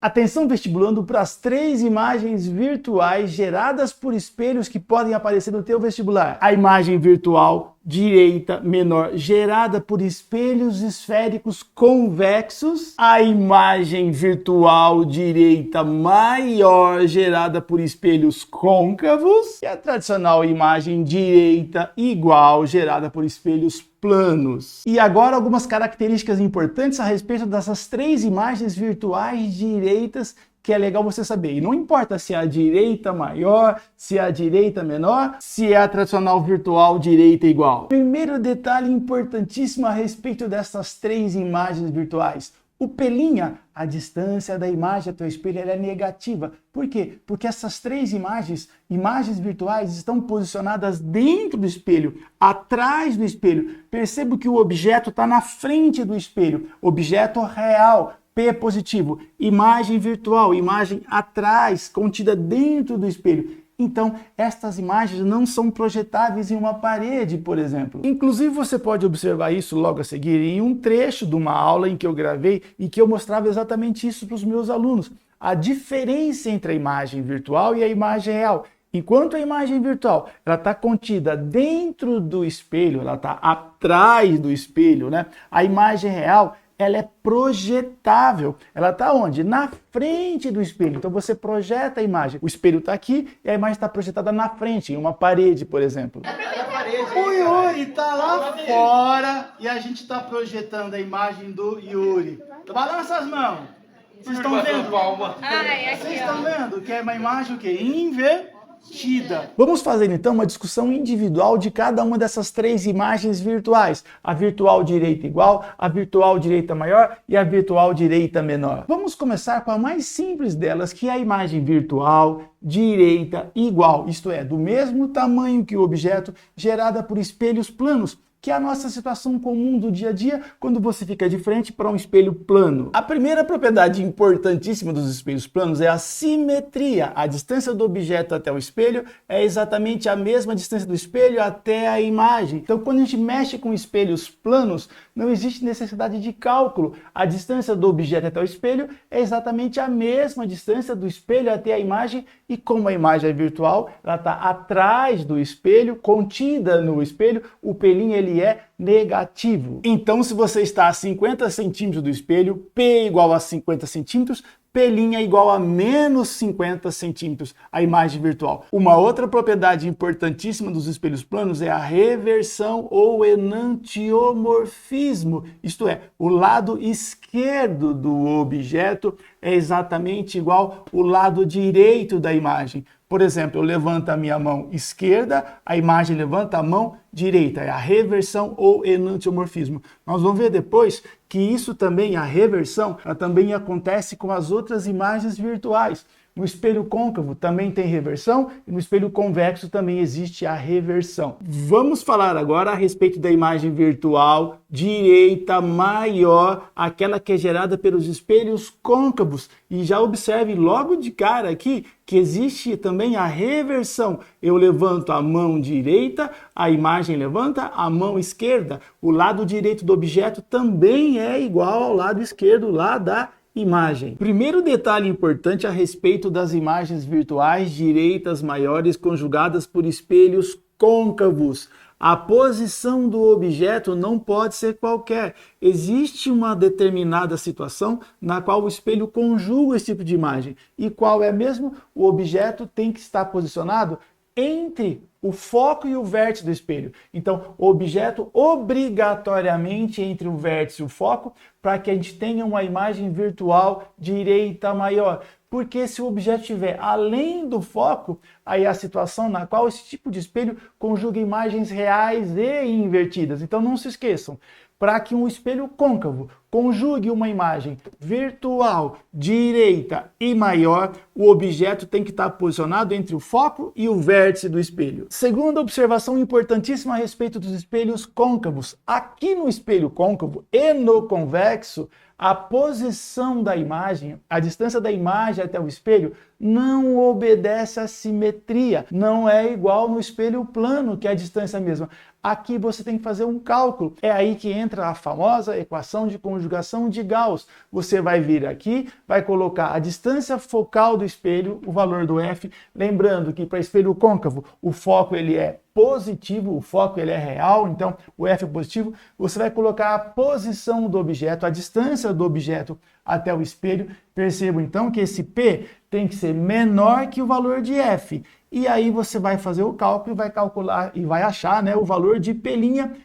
Atenção vestibulando para as 3 imagens virtuais geradas por espelhos que podem aparecer no teu vestibular. A imagem virtual direita menor gerada por espelhos esféricos convexos. A imagem virtual direita maior gerada por espelhos côncavos. E a tradicional imagem direita igual gerada por espelhos planos. E agora algumas características importantes a respeito dessas 3 imagens virtuais direitas que é legal você saber. E não importa se é a direita maior, se é a direita menor, se é a tradicional virtual direita igual. Primeiro detalhe importantíssimo a respeito dessas 3 imagens virtuais. O pelinha, a distância da imagem até o espelho, ela é negativa. Por quê? Porque essas 3 imagens virtuais, estão posicionadas dentro do espelho, atrás do espelho. Perceba que o objeto está na frente do espelho. Objeto real, P positivo. Imagem virtual, imagem atrás, contida dentro do espelho. Então, estas imagens não são projetáveis em uma parede, por exemplo. Inclusive, você pode observar isso logo a seguir em um trecho de uma aula em que eu gravei e que eu mostrava exatamente isso para os meus alunos. A diferença entre a imagem virtual e a imagem real. Enquanto a imagem virtual está contida dentro do espelho, ela está atrás do espelho, né? A imagem real ela é projetável. Ela está onde? Na frente do espelho. Então você projeta a imagem. O espelho está aqui e a imagem está projetada na frente, em uma parede, por exemplo. O Yuri está lá fora e a gente está projetando a imagem do Yuri. Balança as mãos. Vocês estão vendo? Vocês estão vendo que é uma imagem o quê? Invertida. Vamos fazer então uma discussão individual de cada uma dessas 3 imagens virtuais. A virtual direita igual, a virtual direita maior e a virtual direita menor. Vamos começar com a mais simples delas, que é a imagem virtual direita igual, isto é, do mesmo tamanho que o objeto, gerada por espelhos planos, que é a nossa situação comum do dia a dia quando você fica de frente para um espelho plano. A primeira propriedade importantíssima dos espelhos planos é a simetria. A distância do objeto até o espelho é exatamente a mesma distância do espelho até a imagem. Então, quando a gente mexe com espelhos planos, não existe necessidade de cálculo. A distância do objeto até o espelho é exatamente a mesma distância do espelho até a imagem, e como a imagem é virtual, ela está atrás do espelho, contida no espelho, o pelinho ele é negativo. Então, se você está a 50 centímetros do espelho, P igual a 50 centímetros, pelinha igual a menos 50 centímetros, a imagem virtual. Uma outra propriedade importantíssima dos espelhos planos é a reversão ou enantiomorfismo, isto é, o lado esquerdo do objeto é exatamente igual ao lado direito da imagem. Por exemplo, eu levanto a minha mão esquerda, a imagem levanta a mão direita. É a reversão ou enantiomorfismo. Nós vamos ver depois que isso também, a reversão, ela também acontece com as outras imagens virtuais. No espelho côncavo também tem reversão e no espelho convexo também existe a reversão. Vamos falar agora a respeito da imagem virtual direita maior, aquela que é gerada pelos espelhos côncavos. E já observe logo de cara aqui que existe também a reversão. Eu levanto a mão direita, a imagem levanta a mão esquerda. O lado direito do objeto também é igual ao lado esquerdo lá da imagem. Primeiro detalhe importante a respeito das imagens virtuais direitas maiores conjugadas por espelhos côncavos. A posição do objeto não pode ser qualquer. Existe uma determinada situação na qual o espelho conjuga esse tipo de imagem. E qual é mesmo? O objeto tem que estar posicionado entre o foco e o vértice do espelho. Então, o objeto obrigatoriamente entre o vértice e o foco para que a gente tenha uma imagem virtual direita maior. Porque se o objeto estiver além do foco, aí é a situação na qual esse tipo de espelho conjuga imagens reais e invertidas. Então não se esqueçam, para que um espelho côncavo conjugue uma imagem virtual direita e maior, o objeto tem que estar posicionado entre o foco e o vértice do espelho. Segunda observação importantíssima a respeito dos espelhos côncavos. Aqui no espelho côncavo e no convexo, a posição da imagem, a distância da imagem até o espelho, não obedece à simetria. Não é igual no espelho plano, que a distância é a mesma. Aqui você tem que fazer um cálculo. É aí que entra a famosa equação de conjugação de Gauss. Você vai vir aqui, vai colocar a distância focal do espelho, o valor do f. Lembrando que para espelho côncavo, o foco ele é positivo, o foco ele é real, então o f é positivo. Você vai colocar a posição do objeto, a distância do objeto até o espelho. Perceba então que esse p tem que ser menor que o valor de f. E aí você vai fazer o cálculo e vai calcular e vai achar, né, o valor de P',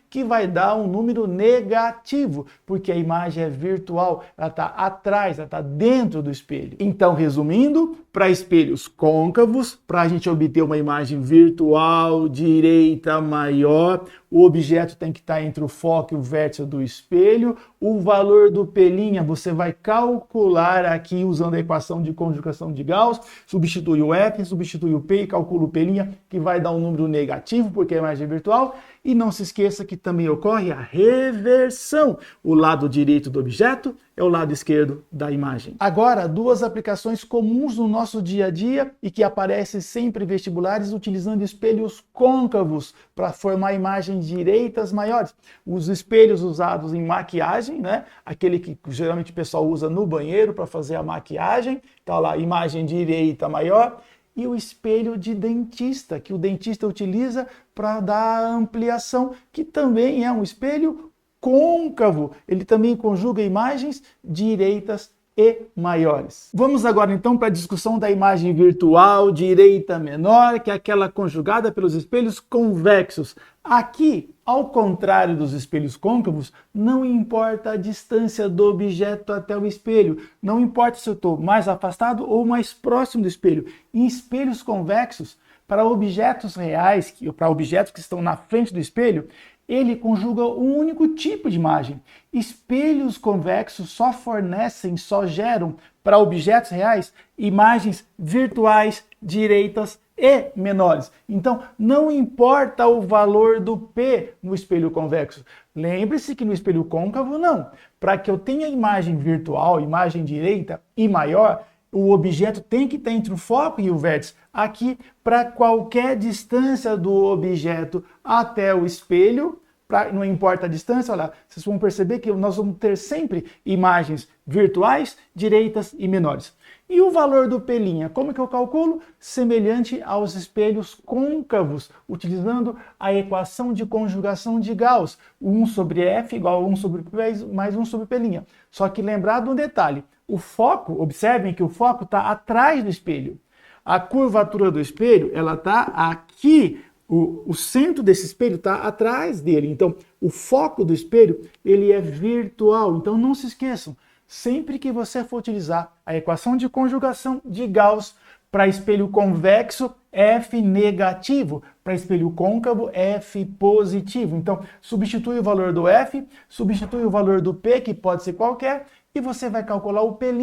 que vai dar um número negativo, porque a imagem é virtual, ela está atrás, ela está dentro do espelho. Então, resumindo, para espelhos côncavos, para a gente obter uma imagem virtual, direita, maior, o objeto tem que estar entre o foco e o vértice do espelho. O valor do P' você vai calcular aqui usando a equação de conjugação de Gauss, substitui o F, substitui o P e calcula o P', que vai dar um número negativo, porque a imagem é virtual. E não se esqueça que também ocorre a reversão. O lado direito do objeto é o lado esquerdo da imagem. Agora, duas aplicações comuns no nosso dia a dia e que aparecem sempre em vestibulares utilizando espelhos côncavos para formar imagens direitas maiores. Os espelhos usados em maquiagem, né? Aquele que geralmente o pessoal usa no banheiro para fazer a maquiagem. Tá lá, imagem direita maior. E o espelho de dentista, que o dentista utiliza para dar ampliação, que também é um espelho côncavo. Ele também conjuga imagens direitas e maiores. Vamos agora então para a discussão da imagem virtual direita menor, que é aquela conjugada pelos espelhos convexos. Aqui, ao contrário dos espelhos côncavos, não importa a distância do objeto até o espelho, não importa se eu estou mais afastado ou mais próximo do espelho. Em espelhos convexos, para objetos reais, para objetos que estão na frente do espelho, ele conjuga um único tipo de imagem. Espelhos convexos só fornecem, só geram para objetos reais imagens virtuais, direitas e menores. Então, não importa o valor do P no espelho convexo. Lembre-se que no espelho côncavo, não. Para que eu tenha imagem virtual, imagem direita e maior, o objeto tem que estar entre o foco e o vértice. Aqui, para qualquer distância do objeto até o espelho, não importa a distância, olha lá, vocês vão perceber que nós vamos ter sempre imagens virtuais, direitas e menores. E o valor do P', como que eu calculo? Semelhante aos espelhos côncavos, utilizando a equação de conjugação de Gauss, 1 sobre F igual a 1 sobre P mais 1 sobre P'. Só que lembrado um detalhe, o foco, observem que o foco está atrás do espelho. A curvatura do espelho, ela está aqui. O centro desse espelho está atrás dele. Então, o foco do espelho ele é virtual. Então, não se esqueçam, sempre que você for utilizar a equação de conjugação de Gauss para espelho convexo, F negativo. Para espelho côncavo, F positivo. Então, substitui o valor do F, substitui o valor do P, que pode ser qualquer, e você vai calcular o P',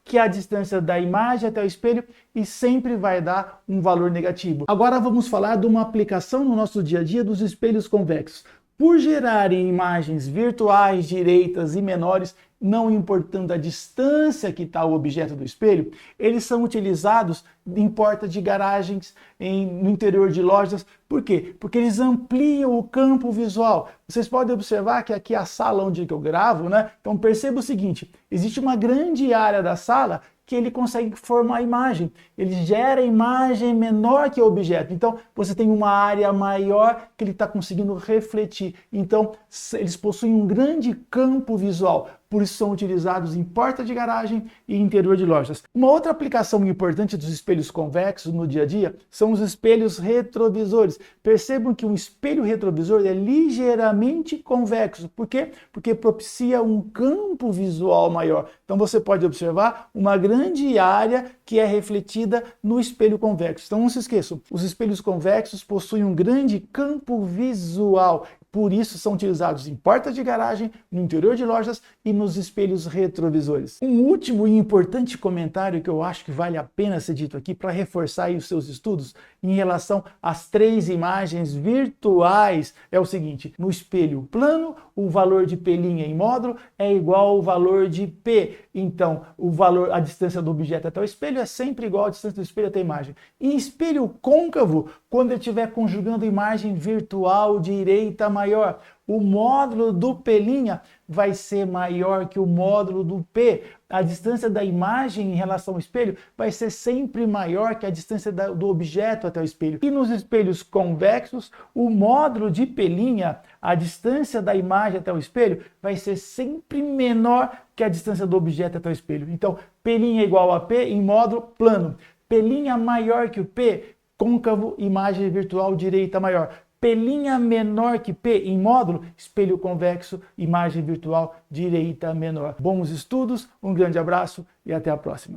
que é a distância da imagem até o espelho, e sempre vai dar um valor negativo. Agora vamos falar de uma aplicação no nosso dia a dia dos espelhos convexos. Por gerarem imagens virtuais, direitas e menores, não importando a distância que está o objeto do espelho, eles são utilizados em porta de garagens, no interior de lojas. Por quê? Porque eles ampliam o campo visual. Vocês podem observar que aqui é a sala onde eu gravo, né? Então perceba o seguinte, existe uma grande área da sala que ele consegue formar a imagem. Ele gera a imagem menor que o objeto. Então, você tem uma área maior que ele está conseguindo refletir. Então, eles possuem um grande campo visual. Por isso são utilizados em porta de garagem e interior de lojas. Uma outra aplicação importante dos espelhos convexos no dia a dia são os espelhos retrovisores. Percebam que um espelho retrovisor é ligeiramente convexo. Por quê? Porque propicia um campo visual maior. Então você pode observar uma grande área que é refletida no espelho convexo. Então não se esqueçam, os espelhos convexos possuem um grande campo visual. Por isso são utilizados em portas de garagem, no interior de lojas e nos espelhos retrovisores. Um último e importante comentário que eu acho que vale a pena ser dito aqui para reforçar aí os seus estudos em relação às 3 imagens virtuais é o seguinte: no espelho plano, o valor de P' em módulo é igual ao valor de P. Então, a distância do objeto até o espelho é sempre igual à distância do espelho até a imagem. E espelho côncavo, quando eu estiver conjugando imagem virtual direita maior, o módulo do P' vai ser maior que o módulo do P. A distância da imagem em relação ao espelho vai ser sempre maior que a distância do objeto até o espelho. E nos espelhos convexos, o módulo de P', a distância da imagem até o espelho, vai ser sempre menor que a distância do objeto até o espelho. Então, P' é igual a P em módulo plano. P' maior que o P, côncavo, imagem virtual direita maior. P' menor que P em módulo, espelho convexo, imagem virtual direita menor. Bons estudos, um grande abraço e até a próxima.